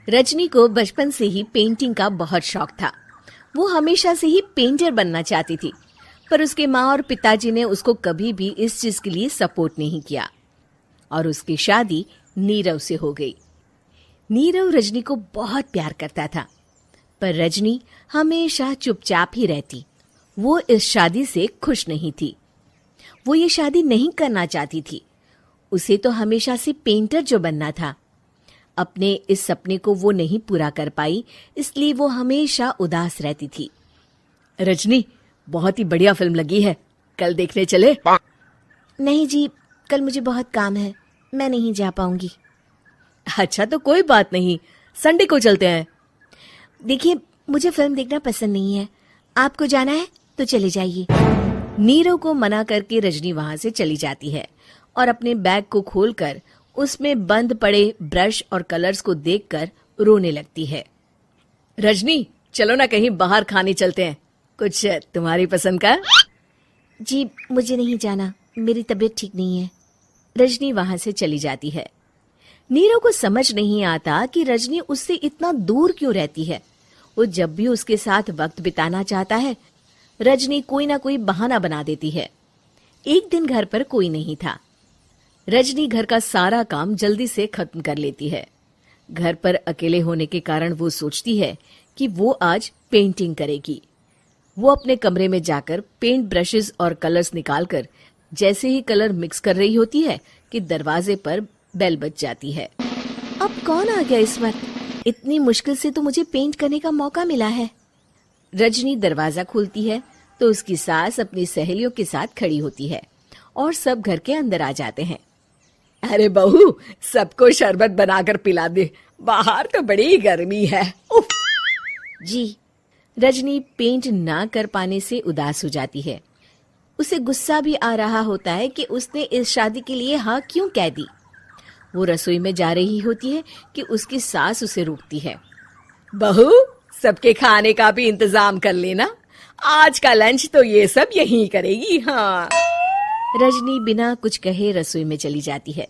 रजनी को बचपन से ही पेंटिंग का बहुत शौक था। वो हमेशा से ही पेंटर बनना चाहती थी, पर उसके माँ और पिताजी ने उसको कभी भी इस चीज के लिए सपोर्ट नहीं किया और उसकी शादी नीरव से हो गई। नीरव रजनी को बहुत प्यार करता था, पर रजनी हमेशा चुपचाप ही रहती। वो इस शादी से खुश नहीं थी। वो ये शादी नहीं करना चाहती थी। उसे तो हमेशा से पेंटर जो बनना था। अपने इस सपने को वो नहीं पूरा कर पाई, इसलिए वो हमेशा उदास रहती थी। रजनी, बहुत ही बढ़िया फिल्म लगी है, कल देखने चले? नहीं जी, कल मुझे बहुत काम है, मैं नहीं जा पाऊंगी। अच्छा तो कोई बात नहीं, संडे को चलते हैं। देखिए, मुझे फिल्म देखना पसंद नहीं है। आपको जाना है तो चले जाइए। नीरव को मना करके रजनी वहां से चली जाती है और अपने बैग को खोलकर उसमें बंद पड़े ब्रश और कलर्स को देखकर रोने लगती है। रजनी, चलो ना कहीं बाहर खाने चलते हैं, कुछ तुम्हारी पसंद का। जी, मुझे नहीं जाना, मेरी तबीयत ठीक नहीं है। रजनी वहां से चली जाती है। नीरव को समझ नहीं आता कि रजनी उससे इतना दूर क्यों रहती है। वो जब भी उसके साथ वक्त बिताना चाहता है, रजनी कोई ना कोई बहाना बना देती है। एक दिन घर पर कोई नहीं था। रजनी घर का सारा काम जल्दी से खत्म कर लेती है। घर पर अकेले होने के कारण वो सोचती है कि वो आज पेंटिंग करेगी। वो अपने कमरे में जाकर पेंट ब्रशेस और कलर्स निकालकर जैसे ही कलर मिक्स कर रही होती है कि दरवाजे पर बेल बज जाती है। अब कौन आ गया इस वक्त? इतनी मुश्किल से तो मुझे पेंट करने का मौका मिला है। रजनी दरवाजा खोलती है तो उसकी सास अपनी सहेलियों के साथ खड़ी होती है और सब घर के अंदर आ जाते हैं। अरे बहू, सबको शरबत बनाकर पिला दे, बाहर तो बड़ी गर्मी है। उफ। जी। रजनी पेंट ना कर पाने से उदास हो जाती है। उसे गुस्सा भी आ रहा होता है कि उसने इस शादी के लिए हाँ क्यों कह दी। वो रसोई में जा रही होती है कि उसकी सास उसे रोकती है। बहू, सबके खाने का भी इंतजाम कर लेना, आज का लंच तो ये सब यहीं करेगी। हाँ। रजनी बिना कुछ कहे रसोई में चली जाती है।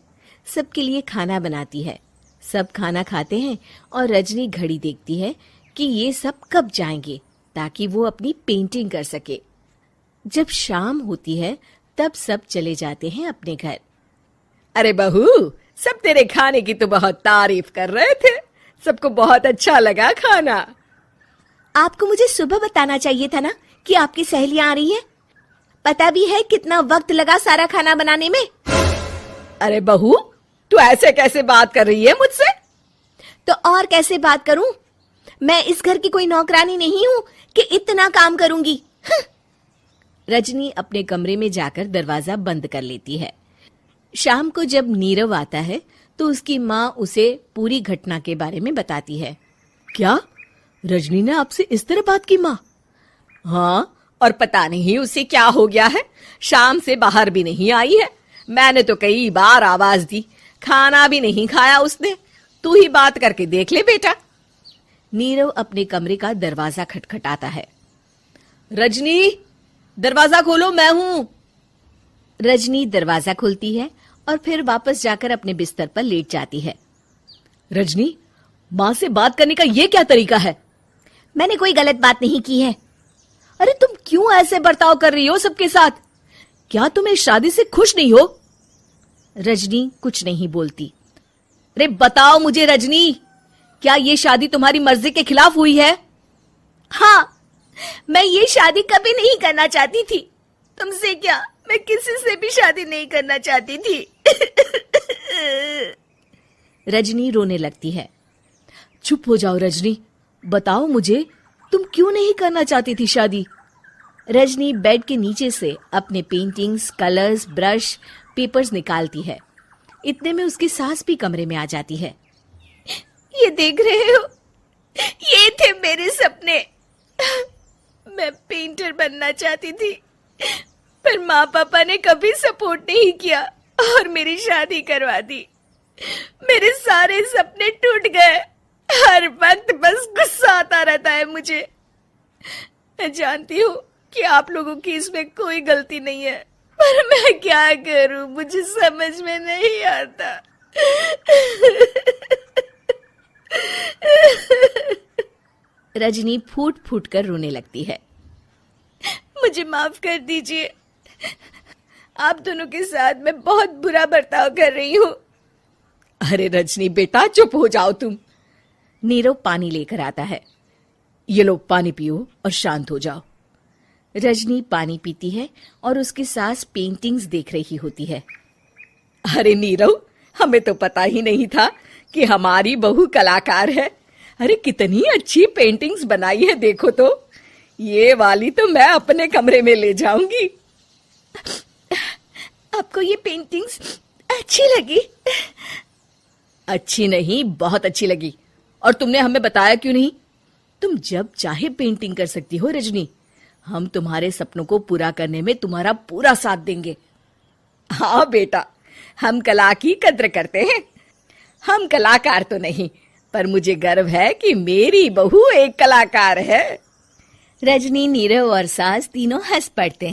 सबके लिए खाना बनाती है। सब खाना खाते हैं और रजनी घड़ी देखती है कि ये सब कब जाएंगे ताकि वो अपनी पेंटिंग कर सके। जब शाम होती है तब सब चले जाते हैं अपने घर। अरे बहू, सब तेरे खाने की तो बहुत तारीफ कर रहे थे, सबको बहुत अच्छा लगा खाना। आपको मुझे सुबह बताना चाहिए था ना कि आपकी सहेलियां आ रही हैं। पता भी है कितना वक्त लगा सारा खाना बनाने में। अरे बहू, तू ऐसे कैसे बात कर रही है मुझसे? तो और कैसे बात करूं? मैं इस घर की कोई नौकरानी नहीं हूं कि इतना काम करूंगी। रजनी अपने कमरे में जाकर दरवाजा बंद कर लेती है। शाम को जब नीरव आता है तो उसकी माँ उसे पूरी घटना के बारे में बताती है। क्या रजनी ने आपसे इस तरह बात की माँ? हाँ, और पता नहीं उसे क्या हो गया है, शाम से बाहर भी नहीं आई है। मैंने तो कई बार आवाज दी, खाना भी नहीं खाया उसने। तू ही बात करके देख ले बेटा। नीरव अपने कमरे का दरवाजा खटखटाता है। रजनी, दरवाजा खोलो, मैं हूं। रजनी दरवाजा खोलती है और फिर वापस जाकर अपने बिस्तर पर लेट जाती है। रजनी, माँ से बात करने का ये क्या तरीका है? मैंने कोई गलत बात नहीं की है। अरे तुम क्यों ऐसे बर्ताव कर रही हो सबके साथ? क्या तुम इस शादी से खुश नहीं हो? रजनी कुछ नहीं बोलती। अरे बताओ मुझे रजनी, क्या ये शादी तुम्हारी मर्जी के खिलाफ हुई है? हाँ, मैं ये शादी कभी नहीं करना चाहती थी। तुमसे क्या, मैं किसी से भी शादी नहीं करना चाहती थी। रजनी रोने लगती है। चुप हो जाओ रजनी, बताओ मुझे, तुम क्यों नहीं करना चाहती थी शादी? रजनी बेड के नीचे से अपने पेंटिंग्स, कलर्स, ब्रश, पेपर्स निकालती है। इतने में उसकी सास भी कमरे में आ जाती है। ये देख रहे हो, ये थे मेरे सपने। मैं पेंटर बनना चाहती थी, पर माँ पापा ने कभी सपोर्ट नहीं किया और मेरी शादी करवा दी। मेरे सारे सपने टूट गए। हर वक्त बस गुस्सा आता रहता है मुझे। मैं जानती हूँ कि आप लोगों की इसमें कोई गलती नहीं है, पर मैं क्या करूँ, मुझे समझ में नहीं आता। रजनी फूट फूट कर रोने लगती है। मुझे माफ कर दीजिए, आप दोनों के साथ मैं बहुत बुरा बर्ताव कर रही हूँ। अरे रजनी बेटा, चुप हो जाओ तुम। नीरव पानी लेकर आता है। ये लो पानी पियो और शांत हो जाओ। रजनी पानी पीती है और उसकी सास पेंटिंग्स देख रही होती है। अरे नीरव, हमें तो पता ही नहीं था कि हमारी बहू कलाकार है। अरे कितनी अच्छी पेंटिंग्स बनाई है, देखो तो। ये वाली तो मैं अपने कमरे में ले जाऊंगी। आपको ये पेंटिंग्स अच्छी लगी? अच्छी नहीं, बहुत अच्छी लगी। और तुमने हमें बताया क्यों नहीं? तुम जब चाहे पेंटिंग कर सकती हो रजनी। हम तुम्हारे सपनों को पूरा करने में तुम्हारा पूरा साथ देंगे। हाँ बेटा, हम कला की कद्र करते हैं। हम कलाकार तो नहीं, पर मुझे गर्व है कि मेरी बहू एक कलाकार है। रजनी, नीरव और सास तीनों हंस पड़ते हैं।